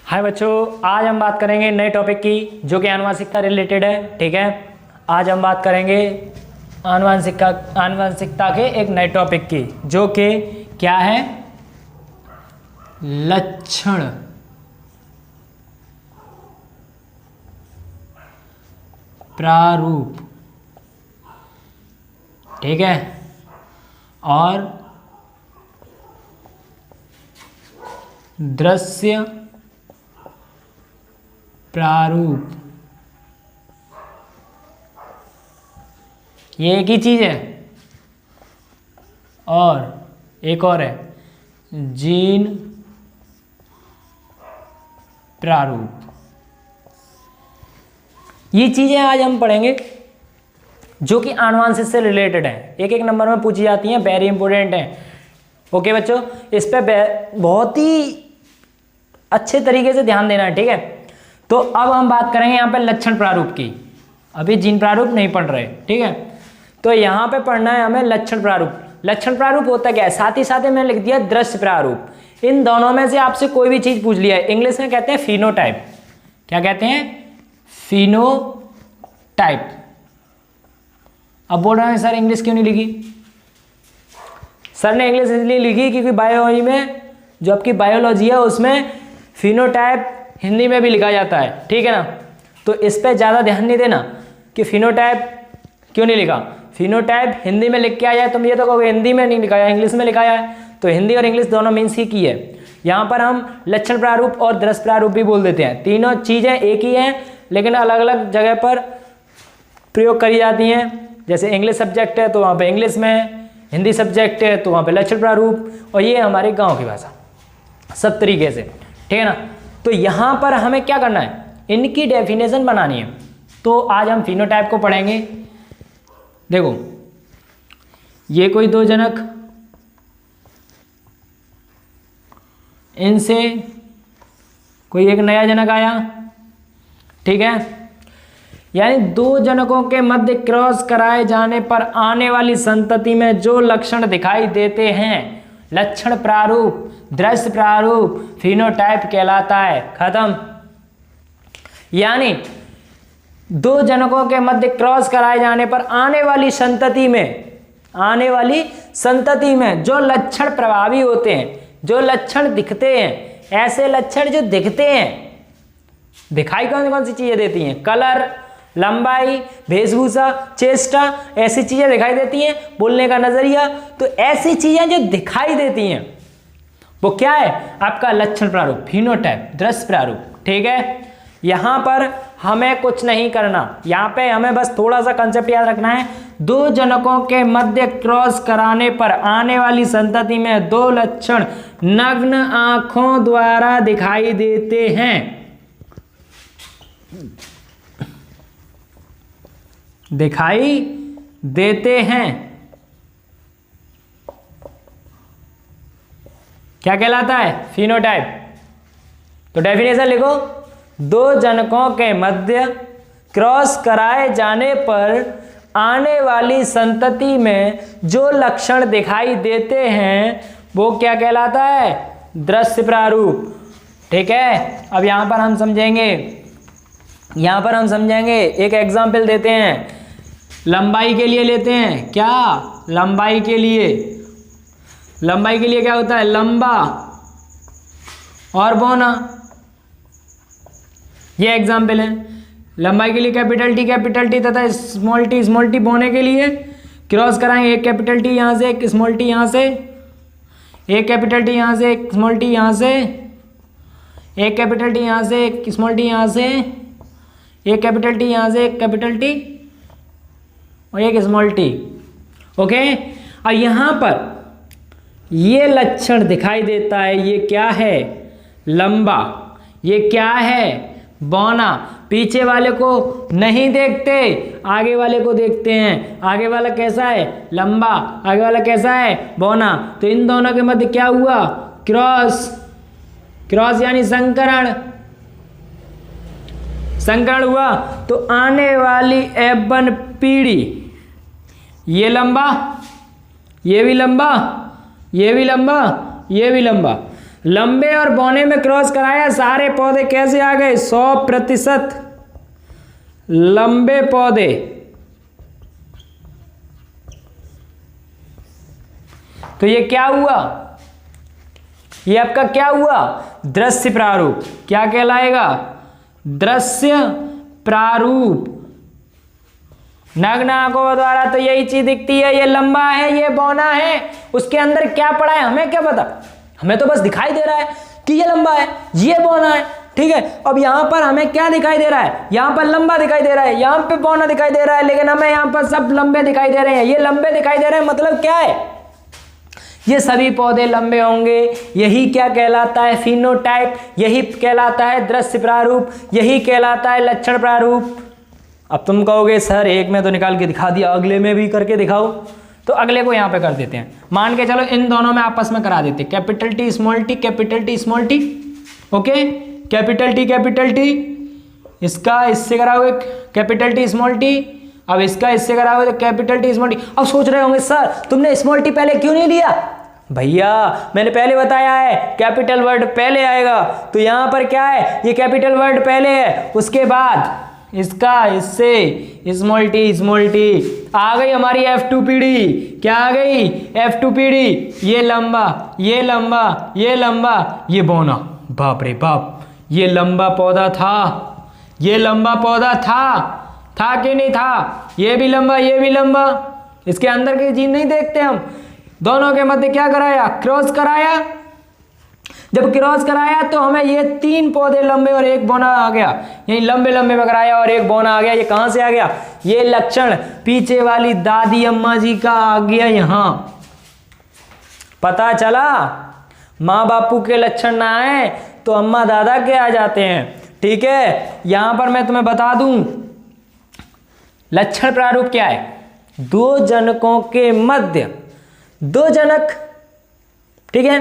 हाय बच्चों, आज हम बात करेंगे नए टॉपिक की जो कि आनुवंशिकता रिलेटेड है। ठीक है, आज हम बात करेंगे आनुवंशिकता के एक नए टॉपिक की जो कि क्या है, लक्षण प्रारूप। ठीक है, और दृश्य प्रारूप। ये एक ही चीज है, और एक और है जीन प्रारूप। ये चीजें आज हम पढ़ेंगे जो कि आनुवंशिक से रिलेटेड है, एक एक नंबर में पूछी जाती हैं, वेरी इंपॉर्टेंट है। ओके बच्चों, इस पे बहुत ही अच्छे तरीके से ध्यान देना है। ठीक है, तो अब हम बात करेंगे यहाँ पे लक्षण प्रारूप की। अभी जीन प्रारूप नहीं पढ़ रहे। ठीक है, तो यहाँ पे पढ़ना है हमें लक्षण प्रारूप। लक्षण प्रारूप होता क्या है, साथ ही साथ मैंने लिख दिया दृश्य प्रारूप। इन दोनों में से आपसे कोई भी चीज पूछ लिया है, इंग्लिश में कहते हैं फिनोटाइप। क्या कहते हैं, फिनोटाइप। अब बोल रहे हैं सर इंग्लिश क्यों नहीं लिखी? सर ने इंग्लिश इसलिए लिखी क्योंकि बायोलॉजी में, जो आपकी बायोलॉजी है उसमें फिनोटाइप हिंदी में भी लिखा जाता है। ठीक है ना, तो इस पर ज़्यादा ध्यान नहीं देना कि फिनोटाइप क्यों नहीं लिखा। फिनोटाइप हिंदी में लिख के आया है, तुम ये तो कहोगे हिंदी में नहीं लिखा है, इंग्लिश में लिखा है। तो हिंदी और इंग्लिश दोनों मीन्स ही की है। यहाँ पर हम लक्षण प्रारूप और दृश्य प्रारूप भी बोल देते हैं। तीनों चीज़ें एक ही हैं लेकिन अलग अलग जगह पर प्रयोग करी जाती हैं। जैसे इंग्लिश सब्जेक्ट है तो वहाँ पे इंग्लिश में, हिंदी सब्जेक्ट है तो वहाँ पे लक्षण प्रारूप, और ये हमारे गांव की भाषा, सब तरीके से। ठीक है ना, तो यहाँ पर हमें क्या करना है, इनकी डेफिनेशन बनानी है। तो आज हम फिनोटाइप को पढ़ेंगे। देखो, ये कोई दो जनक, इनसे कोई एक नया जनक आया। ठीक है, यानी दो जनकों के मध्य क्रॉस कराए जाने पर आने वाली संतति में जो लक्षण दिखाई देते हैं, लक्षण प्रारूप, दृश्य प्रारूप, फिनोटाइप कहलाता है। खत्म। यानी दो जनकों के मध्य क्रॉस कराए जाने पर आने वाली संतति में जो लक्षण प्रभावी होते हैं, जो लक्षण दिखते हैं, ऐसे लक्षण जो दिखते हैं, दिखाई कौन कौन सी चीजें देती हैं, कलर, लंबाई, वेशभूषा, चेष्टा, ऐसी चीजें दिखाई देती हैं, बोलने का नजरिया। तो ऐसी चीजें जो दिखाई देती हैं वो क्या है, आपका लक्षण प्रारूप, फिनोटाइप, दृश्य प्रारूप। ठीक है, यहां पर हमें कुछ नहीं करना, यहां पे हमें बस थोड़ा सा कंसेप्ट याद रखना है। दो जनकों के मध्य क्रॉस कराने पर आने वाली संतति में दो लक्षण नग्न आंखों द्वारा दिखाई देते हैं। दिखाई देते हैं, क्या कहलाता है, फिनोटाइप। तो डेफिनेशन लिखो, दो जनकों के मध्य क्रॉस कराए जाने पर आने वाली संतति में जो लक्षण दिखाई देते हैं वो क्या कहलाता है, दृश्य प्रारूप। ठीक है, अब यहां पर हम समझेंगे, एक एग्जाम्पल देते हैं। लंबाई के लिए लेते हैं, क्या, लंबाई के लिए क्या होता है, लंबा और बौना। ये एग्जाम्पल है। लंबाई के लिए कैपिटल टी तथा स्मॉल टी बौने के लिए क्रॉस कराएंगे। एक कैपिटल टी यहाँ से, एक स्मॉल टी यहाँ से, एक कैपिटल टी यहाँ से, एक स्मॉल टी यहाँ से, एक कैपिटल टी यहाँ से, एक स्मॉल टी यहाँ से, एक कैपिटल टी यहाँ से, एक कैपिटल टी और एक स्मॉल टी। ओके, और यहाँ पर ये लक्षण दिखाई देता है, ये क्या है, लंबा, ये क्या है, बौना। पीछे वाले को नहीं देखते, आगे वाले को देखते हैं। आगे वाला कैसा है, लंबा, आगे वाला कैसा है, बौना। तो इन दोनों के मध्य क्या हुआ, क्रॉस यानी संकरण हुआ। तो आने वाली F1 पीढ़ी, ये लंबा, ये भी लंबा, ये भी लंबा, ये भी लंबा, लंबे और बौने में क्रॉस कराया, सारे पौधे कैसे आ गए? 100% लंबे पौधे। तो ये क्या हुआ? ये आपका क्या हुआ? दृश्य प्रारूप। क्या कहलाएगा? दृश्य प्रारूप। नग्न आंखों द्वारा तो यही चीज दिखती है, ये लंबा है, ये बौना है, उसके अंदर क्या पड़ा है हमें क्या पता, हमें तो बस दिखाई दे रहा है कि ये लंबा है, ये बौना है, ठीक है। अब यहां पर हमें क्या दिखाई दे रहा है? यहां पर लंबा दिखाई दे रहा है, यहां पे बौना दिखाई दे रहा है, लेकिन हमें यहां पर सब लंबे दिखाई दे रहे हैं। ये लंबे दिखाई दे रहे हैं मतलब क्या है? ये सभी पौधे लंबे होंगे। यही क्या कहलाता है? फिनोटाइप। यही कहलाता है दृश्य प्रारूप। यही कहलाता है लक्षण प्रारूप। अब तुम कहोगे सर एक में तो निकाल के दिखा दिया, अगले में भी करके दिखाओ। तो अगले को यहाँ पे कर देते हैं। मान के चलो इन दोनों में आपस में करा देते, capital T small T, capital T small T. Okay, capital T इसका इससे कराओगे कैपिटल टी स्मॉल टी, अब इसका इससे कराओगे तो कैपिटल टी स्मॉल टी। अब सोच रहे होंगे सर तुमने स्मॉल टी पहले क्यों नहीं लिया? भैया मैंने पहले बताया है कैपिटल वर्ड पहले आएगा, तो यहाँ पर क्या है? ये कैपिटल वर्ड पहले है, उसके बाद इसका इससे स्मॉल टी आ गई हमारी F2PD। क्या आ गई? F2PD। ये लंबा, ये लंबा, ये लंबा, ये बौना। बाप रे बाप, ये लंबा पौधा था, ये लंबा पौधा था कि नहीं था? ये भी लंबा, ये भी लंबा। इसके अंदर के जीन नहीं देखते हम। दोनों के मध्य क्या कराया? क्रॉस कराया। जब क्रॉस कराया तो हमें ये 3 पौधे लंबे और एक बौना आ गया। यही लंबे लंबे में कराया और एक बौना आ गया। ये कहां से आ गया? ये लक्षण पीछे वाली दादी अम्मा जी का आ गया। यहां पता चला माँ बापू के लक्षण ना आए तो अम्मा दादा के आ जाते हैं, ठीक है। यहां पर मैं तुम्हें बता दूं लक्षण प्रारूप क्या है? 2 जनकों के मध्य, 2 जनक, ठीक है,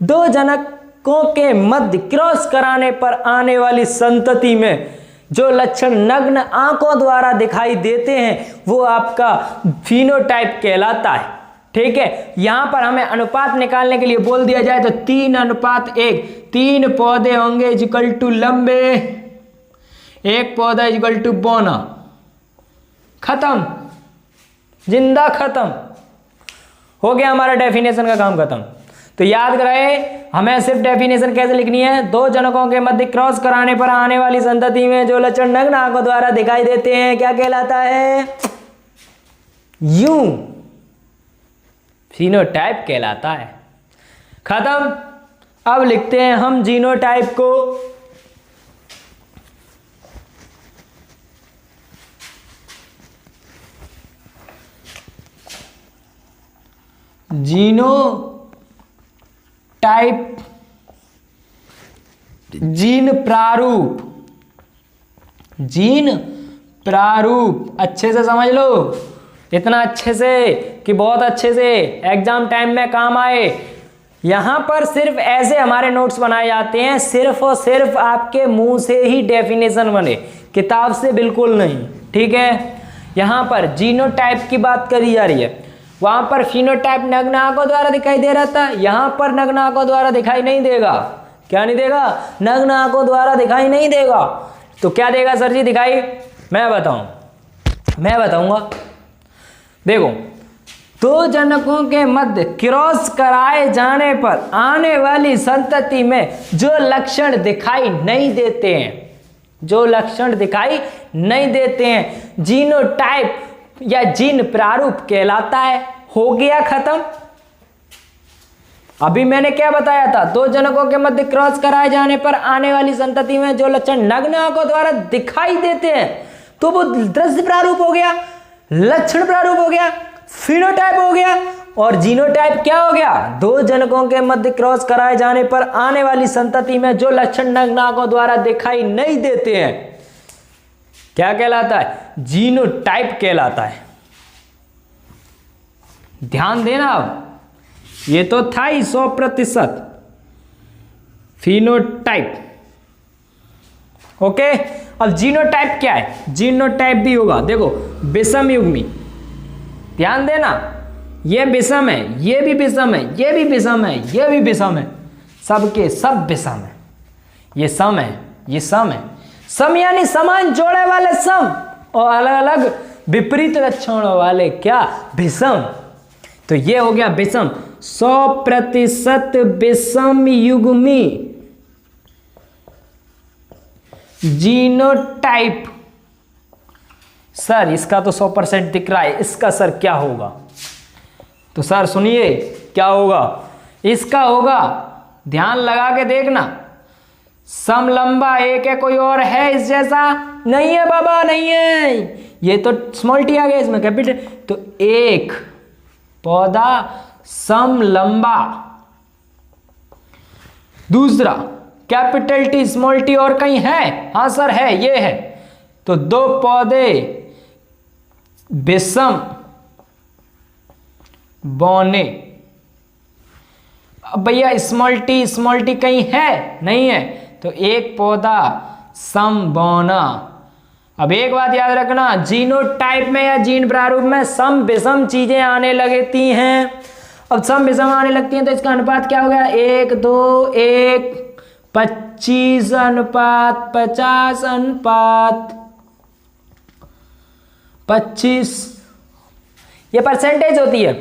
2 जनकों के मध्य क्रॉस कराने पर आने वाली संतति में जो लक्षण नग्न आंखों द्वारा दिखाई देते हैं वो आपका फिनोटाइप कहलाता है, ठीक है। यहां पर हमें अनुपात निकालने के लिए बोल दिया जाए तो 3:1। 3 पौधे होंगे इक्वल टू लंबे, 1 पौधा इक्वल टू बौना। खत्म, जिंदा खत्म हो गया, हमारा डेफिनेशन का काम खत्म। तो याद कराए हमें सिर्फ डेफिनेशन कैसे लिखनी है? 2 जनकों के मध्य क्रॉस कराने पर आने वाली संतति में जो लक्षण नग्न आंखों द्वारा दिखाई देते हैं क्या कहलाता है? यूं फिनोटाइप कहलाता है। खत्म। अब लिखते हैं हम जीनोटाइप को। जीनोटाइप, जीन प्रारूप, जीन प्रारूप अच्छे से समझ लो, इतना अच्छे से कि बहुत अच्छे से एग्जाम टाइम में काम आए। यहां पर सिर्फ ऐसे हमारे नोट्स बनाए जाते हैं, सिर्फ और सिर्फ आपके मुंह से ही डेफिनेशन बने, किताब से बिल्कुल नहीं, ठीक है। यहां पर जीनोटाइप की बात करी जा रही है, वहां पर फिनोटाइप नग्न आंखों द्वारा दिखाई दे रहा था, यहां पर नग्न आंखों द्वारा दिखाई नहीं देगा। क्या नहीं देगा? नग्न आंखों द्वारा दिखाई नहीं देगा। तो क्या देगा सर जी दिखाई? मैं बताऊंगा। देखो, 2 जनकों के मध्य क्रॉस कराए जाने पर आने वाली संतति में जो लक्षण दिखाई नहीं देते हैं, जो लक्षण दिखाई नहीं देते हैं, जीनोटाइप या जीन प्रारूप कहलाता है। हो गया खत्म। अभी मैंने क्या बताया था? 2 जनकों के मध्य क्रॉस कराए जाने पर आने वाली संतति में जो लक्षण नग्न आंखों द्वारा दिखाई देते हैं तो वो दृश्य प्रारूप हो गया, लक्षण प्रारूप हो गया, फिनोटाइप हो गया। और जीनोटाइप क्या हो गया? 2 जनकों के मध्य क्रॉस कराए जाने पर आने वाली संतति में जो लक्षण नग्न आंखों द्वारा दिखाई नहीं देते हैं क्या कहलाता है? जीनोटाइप कहलाता है। ध्यान देना, अब ये तो था ही 100% फिनोटाइप। ओके, अब जीनोटाइप क्या है? जीनोटाइप भी होगा, देखो विषम युग्मी, ध्यान देना, ये विषम है, ये भी विषम है, ये भी विषम है, ये भी विषम है, सबके सब विषम है। ये सम है, ये सम है। सम यानी समान जोड़े वाले सम, और अलग अलग विपरीत लक्षणों वाले क्या, विषम। तो ये हो गया विषम। 100% विषम युग्मी जीनोटाइप। सर इसका तो 100% दिख रहा है, इसका सर क्या होगा? तो सर सुनिए क्या होगा, इसका होगा, ध्यान लगा के देखना, समलंबा एक है, कोई और है इस जैसा? नहीं है बाबा, नहीं है। ये तो स्मॉल टी आ गया इसमें, कैपिटल। तो एक पौधा समलंबा, दूसरा कैपिटल टी स्मॉल टी, और कहीं है? हाँ सर है, ये है। तो दो पौधे विषम बौने। अब भैया स्मॉल टी कहीं है? नहीं है। तो एक पौधा समबौना। अब एक बात याद रखना, जीनोटाइप में या जीन प्रारूप में सम विषम चीजें आने लगती हैं। अब सम विषम आने लगती हैं तो इसका अनुपात क्या हो गया? 1 2 1 25 अनुपात 50 अनुपात 25। ये परसेंटेज होती है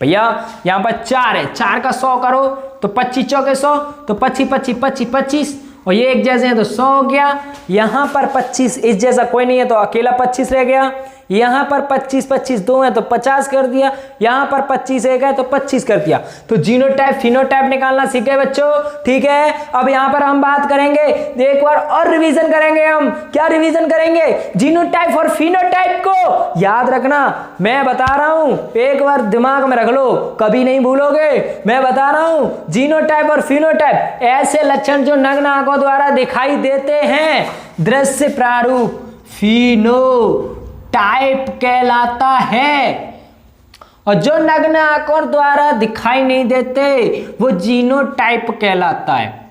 भैया। यहां पर 4 है, 4 का 100 करो तो 25 चौके 100, तो 25 25 25 25, और ये एक जैसे हैं तो 100 हो गया। यहां पर 25 इस जैसा कोई नहीं है तो अकेला 25 रह गया। यहां पर 25 25 दो है तो 50 कर दिया। यहां पर 25 एक है तो 25 कर दिया। तो जीनोटाइप फिनोटाइप निकालना सीख गए बच्चों, ठीक है। अब यहां पर हम बात करेंगे, एक बार और रिवीजन करेंगे हम। क्या रिवीजन करेंगे? जीनोटाइप और फिनोटाइप को याद रखना। मैं बता रहा हूं, एक बार दिमाग में रख लो, कभी नहीं भूलोगे। मैं बता रहा हूं, जीनोटाइप और फिनोटाइप ऐसे लक्षण जो नग्न आंखों द्वारा दिखाई देते हैं, दृश्य प्रारूप फिनोटाइप कहलाता है। और जो नग्न आंखों द्वारा दिखाई नहीं देते वो जीनोटाइप कहलाता है।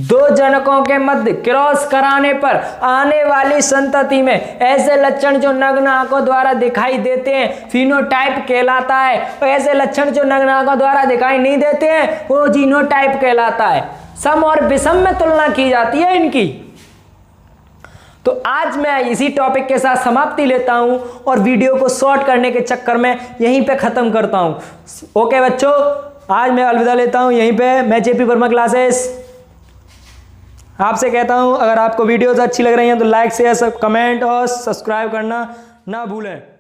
दो जनकों के मध्य क्रॉस कराने पर आने वाली संतति में ऐसे लक्षण जो नग्न आंखों द्वारा दिखाई देते हैं फिनोटाइप कहलाता है, और ऐसे लक्षण जो नग्न आंखों द्वारा दिखाई नहीं देते हैं वो जीनोटाइप कहलाता है। सम और विषम में तुलना की जाती है इनकी। तो आज मैं इसी टॉपिक के साथ समाप्ति लेता हूं और वीडियो को शॉर्ट करने के चक्कर में यहीं पे खत्म करता हूं। ओके बच्चों, आज मैं अलविदा लेता हूं यहीं पे। मैं जेपी वर्मा क्लासेस आपसे कहता हूं, अगर आपको वीडियोस अच्छी लग रही हैं तो लाइक शेयर कमेंट और सब्सक्राइब करना ना भूलें।